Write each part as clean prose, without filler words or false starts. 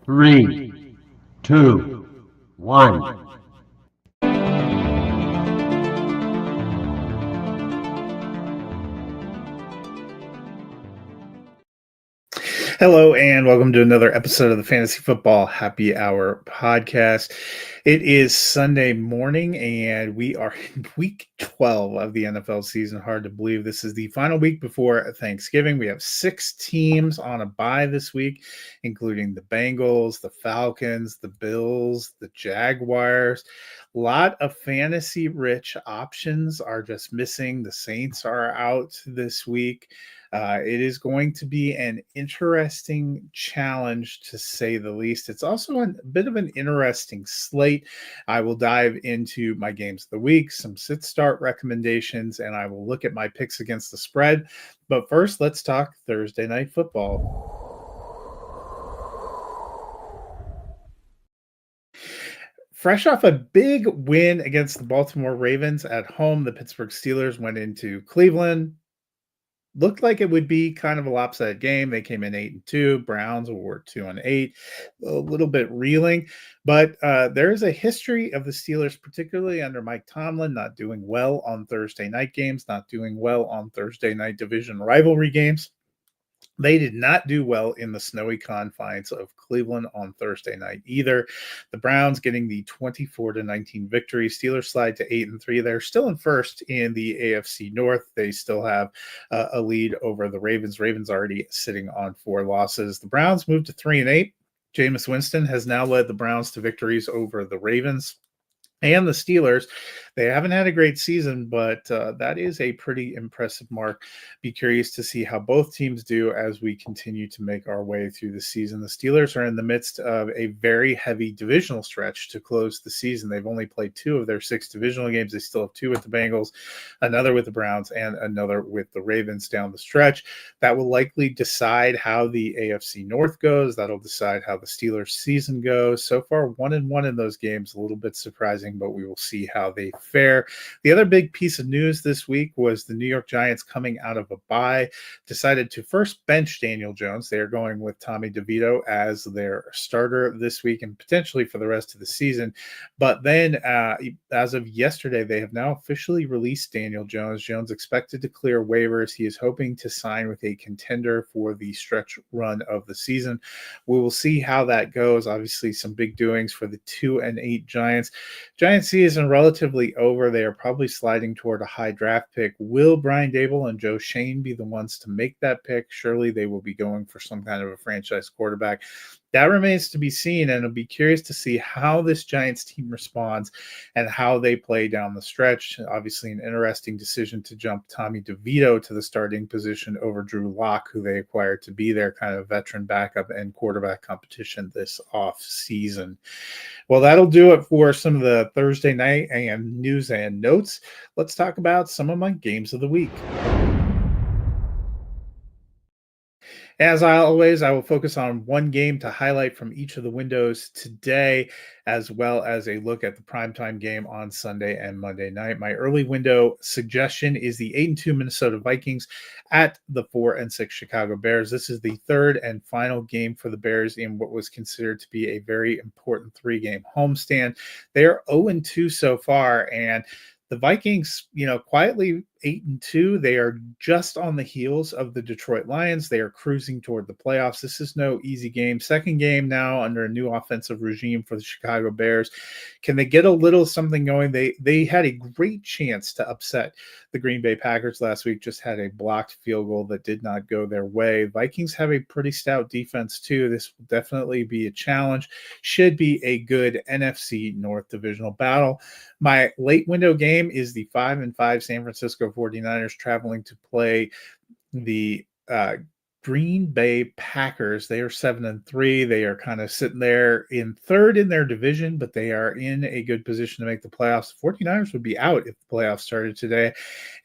Three, two, one. Hello, and welcome to another episode of the Fantasy Football Happy Hour podcast. It is Sunday morning, and we are in week 12 of the NFL season. Hard to believe this is the final week before Thanksgiving. We have 6 teams on a bye this week, including the Bengals, the Falcons, the Bills, the Jaguars. A lot of fantasy-rich options are just missing. The Saints are out this week. It is going to be an interesting challenge, to say the least. It's also a bit of an interesting slate. I will dive into my games of the week, some sit-start recommendations, and I will look at my picks against the spread. But first, let's talk Thursday Night Football. Fresh off a big win against the Baltimore Ravens at home, the Pittsburgh Steelers went into Cleveland. Looked like it would be kind of a lopsided game. They came in 8-2. Browns were 2-8, a little bit reeling. But there is a history of the Steelers, particularly under Mike Tomlin, not doing well on Thursday night games, not doing well on Thursday night division rivalry games. They did not do well in the snowy confines of Cleveland on Thursday night either. The Browns getting the 24-19 victory. Steelers slide to 8-3. They're still in first in the AFC North. They still have a lead over the Ravens. Ravens already sitting on 4 losses. The Browns moved to 3-8. Jameis Winston has now led the Browns to victories over the Ravens and the Steelers. They haven't had a great season, but that is a pretty impressive mark. Be curious to see how both teams do as we continue to make our way through the season. The Steelers are in the midst of a very heavy divisional stretch to close the season. They've only played 2 of their 6 divisional games. They still have 2 with the Bengals, another with the Browns, and another with the Ravens down the stretch. That will likely decide how the AFC North goes. That'll decide how the Steelers season goes. So far, 1-1 in those games, a little bit surprising, but we will see how they fare. The other big piece of news this week was the New York Giants, coming out of a bye, decided to first bench Daniel Jones. They are going with Tommy DeVito as their starter this week and potentially for the rest of the season. But then, as of yesterday, they have now officially released Daniel Jones. Jones expected to clear waivers. He is hoping to sign with a contender for the stretch run of the season. We will see how that goes. Obviously, some big doings for the 2-8 Giants. Giants season relatively over. They are probably sliding toward a high draft pick. Will Brian Dable and Joe Shane be the ones to make that pick? Surely they will be going for some kind of a franchise quarterback. That remains to be seen, and I'll be curious to see how this Giants team responds and how they play down the stretch. Obviously, an interesting decision to jump Tommy DeVito to the starting position over Drew Lock, who they acquired to be their kind of veteran backup and quarterback competition this off season. Well, that'll do it for some of the Thursday night and news and notes. Let's talk about some of my games of the week. As always, I will focus on one game to highlight from each of the windows today, as well as a look at the primetime game on Sunday and Monday night. My early window suggestion is the 8-2 Minnesota Vikings at the 4-6 Chicago Bears. This is the third and final game for the Bears in what was considered to be a very important 3-game homestand. They are 0-2 so far, and the Vikings, quietly 8-2. They are just on the heels of the Detroit Lions. They are cruising toward the playoffs. This is no easy game. Second game now under a new offensive regime for the Chicago Bears. Can they get a little something going? They had a great chance to upset the Green Bay Packers last week, just had a blocked field goal that did not go their way. Vikings have a pretty stout defense too. This will definitely be a challenge. Should be a good NFC North divisional battle. My late window game is the 5-5 San Francisco 49ers traveling to play the Green Bay Packers. They are 7-3. They are kind of sitting there in third in their division, but they are in a good position to make the playoffs. The 49ers would be out if the playoffs started today.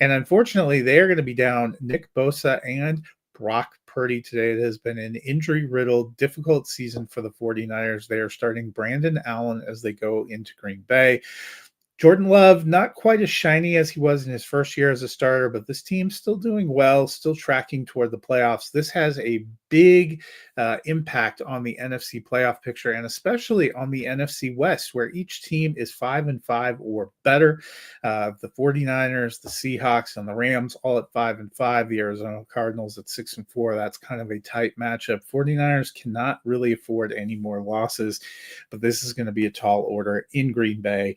And unfortunately, they are going to be down Nick Bosa and Brock Purdy today. It has been an injury-riddled, difficult season for the 49ers. They are starting Brandon Allen as they go into Green Bay. Jordan Love, not quite as shiny as he was in his first year as a starter, but this team's still doing well, still tracking toward the playoffs. This has a big impact on the NFC playoff picture, and especially on the NFC West, where each team is 5-5 or better. The 49ers, the Seahawks, and the Rams all at 5-5. The Arizona Cardinals at 6-4. That's kind of a tight matchup. 49ers cannot really afford any more losses, but this is going to be a tall order in Green Bay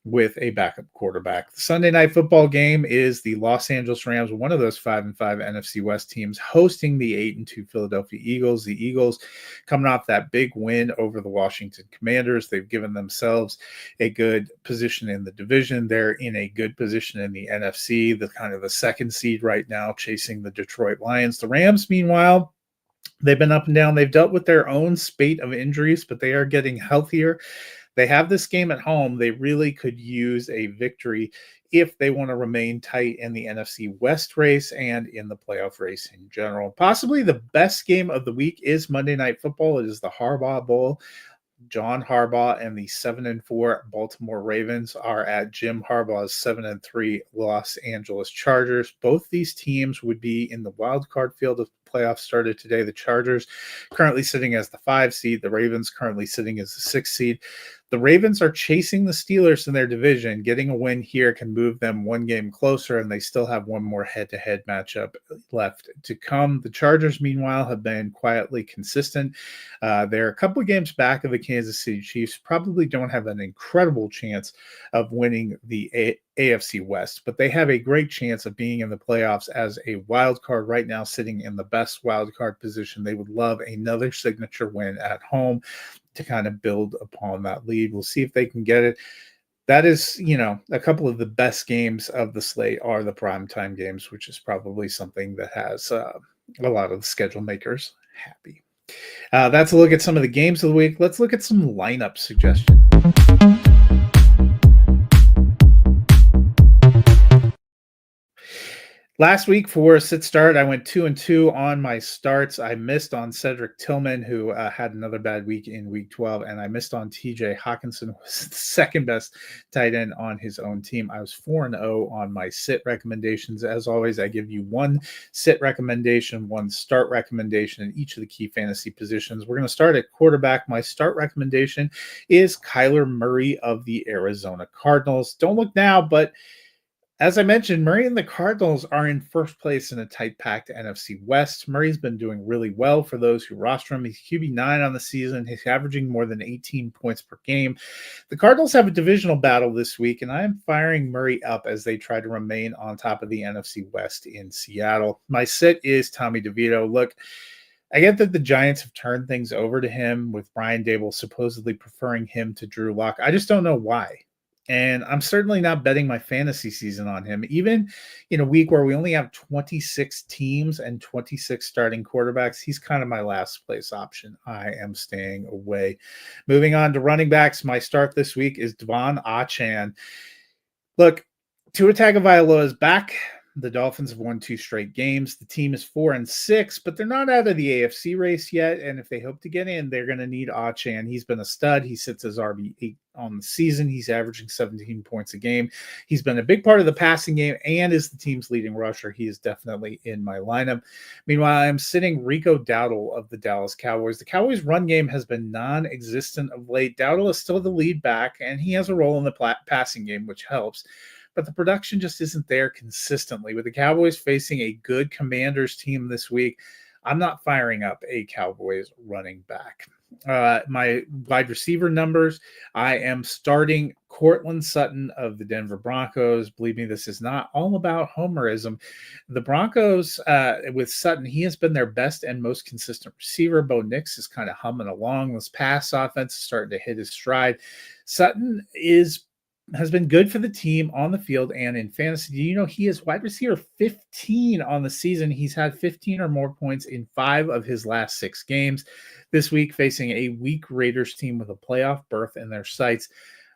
with a backup quarterback. The Sunday night football game is the Los Angeles Rams, one of those 5-5 NFC West teams, hosting the 8-2 Philadelphia Eagles. The Eagles coming off that big win over the Washington Commanders. They've given themselves a good position in the division. They're in a good position in the NFC, the kind of the second seed right now, chasing the Detroit Lions. The Rams, meanwhile, they've been up and down. They've dealt with their own spate of injuries, but they are getting healthier. They have this game at home. They really could use a victory if they want to remain tight in the NFC West race and in the playoff race in general. Possibly the best game of the week is Monday Night Football. It is the Harbaugh Bowl. John Harbaugh and the 7-4 Baltimore Ravens are at Jim Harbaugh's 7-3 Los Angeles Chargers. Both these teams would be in the wild card field if the playoffs started today. The Chargers currently sitting as the 5 seed, the Ravens currently sitting as the 6 seed. The Ravens are chasing the Steelers in their division. Getting a win here can move them one game closer, and they still have one more head-to-head matchup left to come. The Chargers, meanwhile, have been quietly consistent. They're a couple of games back of the Kansas City Chiefs. Probably don't have an incredible chance of winning the AFC West, but they have a great chance of being in the playoffs as a wild card right now, sitting in the best wild card position. They would love another signature win at home to kind of build upon that lead. We'll see if they can get it. That is, a couple of the best games of the slate are the primetime games, which is probably something that has a lot of the schedule makers happy. That's a look at some of the games of the week. Let's look at some lineup suggestions. Last week for Sit Start, I went 2-2 on my starts. I missed on Cedric Tillman, who had another bad week in week 12, and I missed on TJ Hawkinson, who was the second best tight end on his own team. I was 4-0 on my sit recommendations. As always, I give you one sit recommendation, one start recommendation in each of the key fantasy positions. We're going to start at quarterback. My start recommendation is Kyler Murray of the Arizona Cardinals. Don't look now, but as I mentioned, Murray and the Cardinals are in first place in a tight-packed NFC West. Murray's been doing really well for those who roster him. He's QB9 on the season. He's averaging more than 18 points per game. The Cardinals have a divisional battle this week, and I am firing Murray up as they try to remain on top of the NFC West in Seattle. My sit is Tommy DeVito. Look, I get that the Giants have turned things over to him, with Brian Daboll supposedly preferring him to Drew Lock. I just don't know why. And I'm certainly not betting my fantasy season on him. Even in a week where we only have 26 teams and 26 starting quarterbacks, he's kind of my last place option. I am staying away. Moving on to running backs, my start this week is Devon Achane. Look, Tua Tagovailoa is back. The Dolphins have won 2 straight games. The team is 4-6, but they're not out of the AFC race yet. And if they hope to get in, they're going to need Achane. He's been a stud. He sits as RB8 on the season. He's averaging 17 points a game. He's been a big part of the passing game and is the team's leading rusher. He is definitely in my lineup. Meanwhile, I'm sitting Rico Dowdle of the Dallas Cowboys. The Cowboys' run game has been non-existent of late. Dowdle is still the lead back, and he has a role in the passing game, which helps. But the production just isn't there consistently. With the Cowboys facing a good Commanders team this week, I'm not firing up a Cowboys running back. My wide receiver numbers, I am starting Courtland Sutton of the Denver Broncos. Believe me, this is not all about homerism. The Broncos, with Sutton, he has been their best and most consistent receiver. Bo Nix is kind of humming along. This pass offense is starting to hit his stride. Sutton has been good for the team on the field and in fantasy. Do you know he is wide receiver 15 on the season? He's had 15 or more points in 5 of his last 6 games. This week, facing a weak Raiders team with a playoff berth in their sights,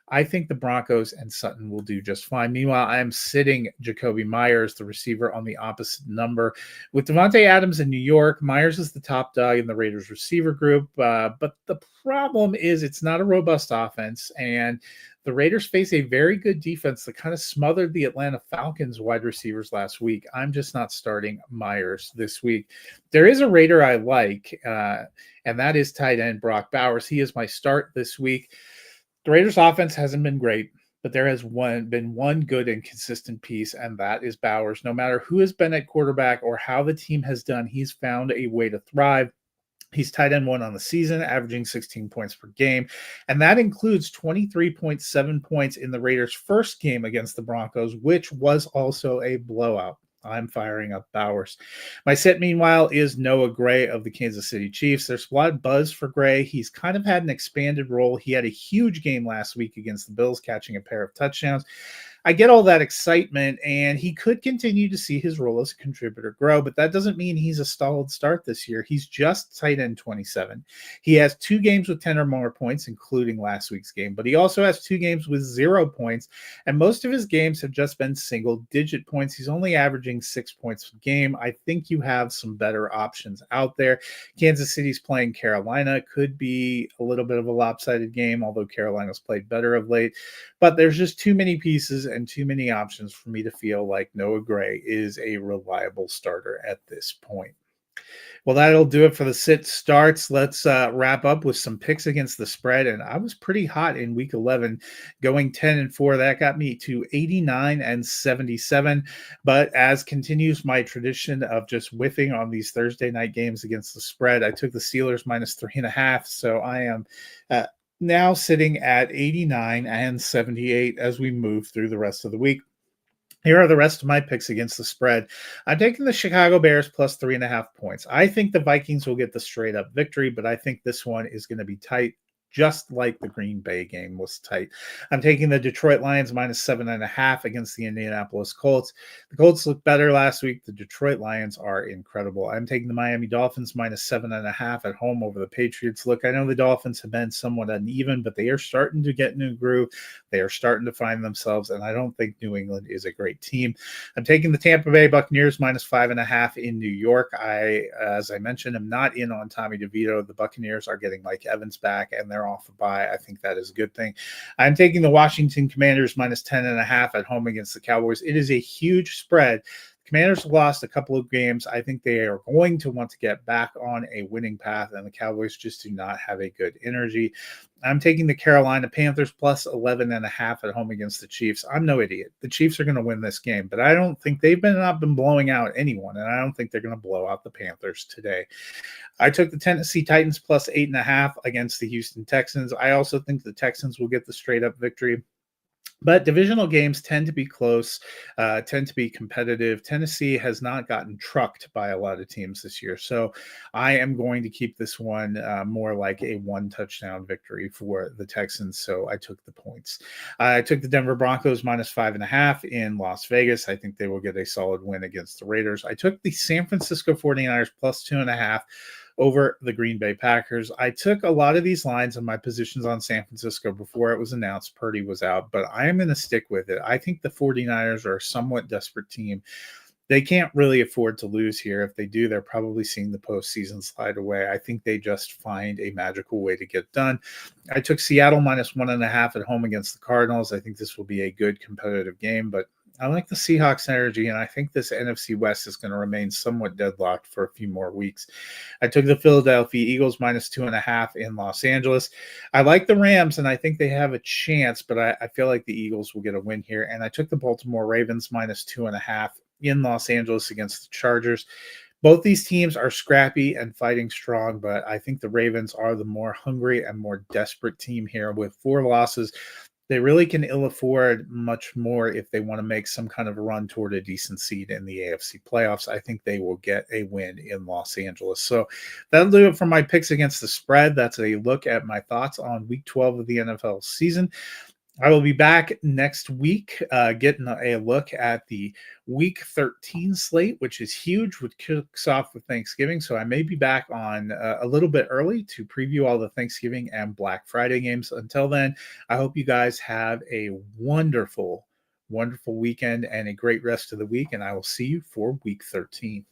I think the Broncos and Sutton will do just fine. Meanwhile, I am sitting Jacoby Myers, the receiver, on the opposite number. With Devontae Adams in New York, Myers is the top dog in the Raiders receiver group. But the problem is it's not a robust offense, and The Raiders face a very good defense that kind of smothered the Atlanta Falcons wide receivers last week. I'm just not starting Myers this week. There is a Raider I like, and that is tight end Brock Bowers. He is my start this week. The Raiders' offense hasn't been great, but there has been one good and consistent piece, and that is Bowers. No matter who has been at quarterback or how the team has done, he's found a way to thrive. He's tight end one on the season, averaging 16 points per game. And that includes 23.7 points in the Raiders' first game against the Broncos, which was also a blowout. I'm firing up Bowers. My set, meanwhile, is Noah Gray of the Kansas City Chiefs. There's a lot of buzz for Gray. He's kind of had an expanded role. He had a huge game last week against the Bills, catching a pair of touchdowns. I get all that excitement, and he could continue to see his role as a contributor grow, but that doesn't mean he's a stalled start this year. He's just tight end 27. He has 2 games with 10 or more points, including last week's game, but he also has 2 games with 0 points, and most of his games have just been single-digit points. He's only averaging 6 points per game. I think you have some better options out there. Kansas City's playing Carolina. Could be a little bit of a lopsided game, although Carolina's played better of late, but there's just too many pieces and too many options for me to feel like Noah Gray is a reliable starter at this point. Well, that'll do it for the sit starts. Let's wrap up with some picks against the spread. And I was pretty hot in week 11, going 10-4. That got me to 89-77. But as continues my tradition of just whiffing on these Thursday night games against the spread, I took the Steelers minus 3.5. So I am now sitting at 89-78 as we move through the rest of the week. Here are the rest of my picks against the spread. I'm taking the Chicago Bears plus 3.5 points. I think the Vikings will get the straight up victory, but I think this one is going to be tight, just like the Green Bay game was tight. I'm taking the Detroit Lions minus 7.5 against the Indianapolis Colts. The Colts looked better last week. The Detroit Lions are incredible. I'm taking the Miami Dolphins minus 7.5 at home over the Patriots. Look, I know the Dolphins have been somewhat uneven, but they are starting to get in a groove. They are starting to find themselves, and I don't think New England is a great team. I'm taking the Tampa Bay Buccaneers minus 5.5 in New York. As I mentioned, am not in on Tommy DeVito. The Buccaneers are getting Mike Evans back, and they're off a bye. I think that is a good thing. I'm taking the Washington Commanders minus 10.5 at home against the Cowboys. It is a huge spread. Commanders lost a couple of games. I think they are going to want to get back on a winning path, and the Cowboys just do not have a good energy. I'm taking the Carolina Panthers plus 11.5 at home against the Chiefs. I'm no idiot. The Chiefs are going to win this game, but I don't think they've not been blowing out anyone, and I don't think they're going to blow out the Panthers today. I took the Tennessee Titans plus 8.5 against the Houston Texans. I also think the Texans will get the straight up victory. But divisional games tend to be close, tend to be competitive. Tennessee has not gotten trucked by a lot of teams this year. So I am going to keep this one more like a 1-touchdown victory for the Texans. So I took the points. I took the Denver Broncos minus 5.5 in Las Vegas. I think they will get a solid win against the Raiders. I took the San Francisco 49ers plus 2.5 over the Green Bay Packers. I took a lot of these lines in my positions on San Francisco before it was announced Purdy was out, but I am going to stick with it. I think the 49ers are a somewhat desperate team. They can't really afford to lose here. If they do, they're probably seeing the postseason slide away. I think they just find a magical way to get done. I took Seattle minus 1.5 at home against the Cardinals. I think this will be a good competitive game, but I like the Seahawks energy, and I think this NFC West is going to remain somewhat deadlocked for a few more weeks. I took the Philadelphia Eagles minus 2.5 in Los Angeles. I like the Rams, and I think they have a chance, but I feel like the Eagles will get a win here. And I took the Baltimore Ravens minus 2.5 in Los Angeles against the Chargers. Both these teams are scrappy and fighting strong, but I think the Ravens are the more hungry and more desperate team here with 4 losses. They really can ill afford much more if they want to make some kind of a run toward a decent seed in the AFC playoffs. I think they will get a win in Los Angeles. So that'll do it for my picks against the spread. That's a look at my thoughts on week 12 of the NFL season. I will be back next week, getting a look at the Week 13 slate, which is huge, which kicks off with Thanksgiving. So I may be back on a little bit early to preview all the Thanksgiving and Black Friday games. Until then, I hope you guys have a wonderful, wonderful weekend and a great rest of the week, and I will see you for Week 13.